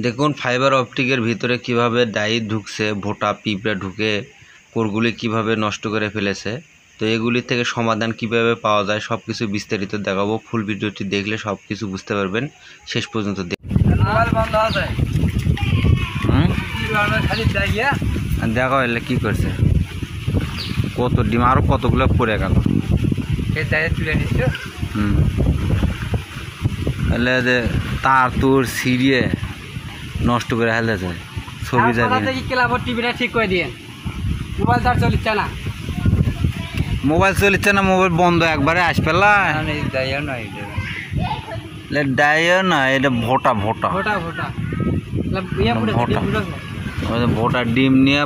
দেখুন ফাইবার অপটিকের ভিতরে কিভাবে ডাই ঢুকছে, ভোটা পিঁপড়া ঢুকে কোরগুলি কিভাবে নষ্ট করে ফেলেছে। তো এগুলি থেকে সমাধান কিভাবে পাওয়া যায় সব কিছু বিস্তারিত দেখাবো। ফুল ভিডিওটি দেখলে সব কিছু বুঝতে পারবেন। শেষ পর্যন্ত দেখা হলে কি করছে, কত ডিম আরো কতগুলো পড়ে গেল। তাহলে তার তোর সিরিয়ে নষ্ট করে হেলেছে ছবি টিভিটা ঠিক করে দিয়ে মোবাইল তার চলিচ্ছে না, মোবাইল বন্ধ একবারে আসপেলা ডাইও না, এটা ভোটা ভোটা ভোটা ডিম নিয়ে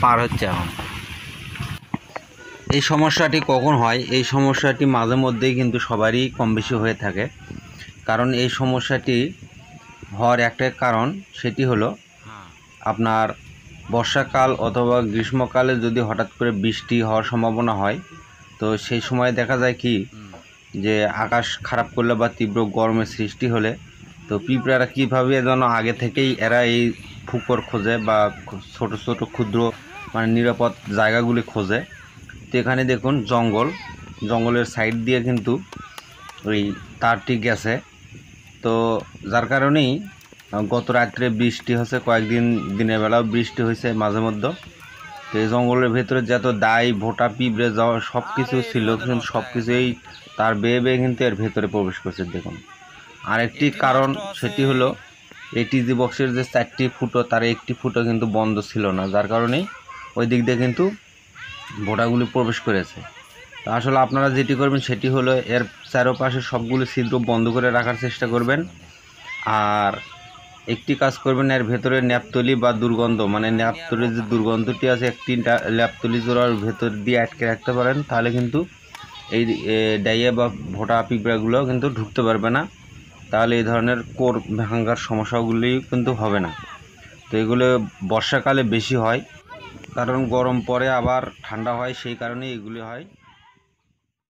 পার হচ্ছে এখন। এই সমস্যাটি কখন হয়? এই সমস্যাটি মাঝে মধ্যেই কিন্তু সবারই কম বেশি হয়ে থাকে। কারণ এই সমস্যাটি হওয়ার একটা কারণ, সেটি হলো আপনার বর্ষাকাল অথবা গ্রীষ্মকালে যদি হঠাৎ করে বৃষ্টি হওয়ার সম্ভাবনা হয়, তো সেই সময় দেখা যায় কি যে আকাশ খারাপ করলে বা তীব্র গরমের সৃষ্টি হলে তো পিঁপড়ারা কীভাবে যেন আগে থেকেই এরা এই ফুকর খোঁজে বা ছোট ছোট ক্ষুদ্র মানে নিরাপদ জায়গাগুলি খোঁজে। তো এখানে দেখুন জঙ্গলের সাইড দিয়ে কিন্তু ওই তারটি গেছে। তো যার কারণেই গত রাত্রে বৃষ্টি হয়েছে, কয়েকদিন দিনের বেলাও বৃষ্টি হয়েছে মাঝে মধ্যে। তো এই জঙ্গলের ভেতরে যত ডাই ভোটা পিঁপড়ে যাওয়া সব কিছু ছিল, কিন্তু সব কিছুই তার বেয়ে বেয়ে কিন্তু এর ভেতরে প্রবেশ করছে। দেখুন আরেকটি কারণ, সেটি হলো এই টিজি বক্সের যে 4টি ফুটো তার একটি ফুটো কিন্তু বন্ধ ছিল না, যার কারণেই ওই দিক দিয়ে কিন্তু ভোটাগুলি প্রবেশ করেছে। তো আসলে আপনারা যেটি করবেন সেটি হলো এর চারপাশে সবগুলো ছিদ্র বন্ধ করে রাখার চেষ্টা করবেন। আর একটি কাজ করবেন, এর ভেতরে ন্যাপতলি বা দুর্গন্ধ মানে ন্যাপতলির যে দুর্গন্ধটি আছে একটি ন্যাপতলি জোড়ার ভেতর দিয়ে আটকে রাখতে পারেন, তাহলে কিন্তু এই ডাইয়া বা ভোটা পিঁপড়াগুলো কিন্তু ঢুকতে পারবে না। তাহলে এই ধরনের কোর ভাঙার সমস্যাগুলি কিন্তু হবে না। তো এগুলো বর্ষাকালে বেশি হয়, কারণ গরম পরে আবার ঠান্ডা হয়, সেই কারণেই এগুলি হয়।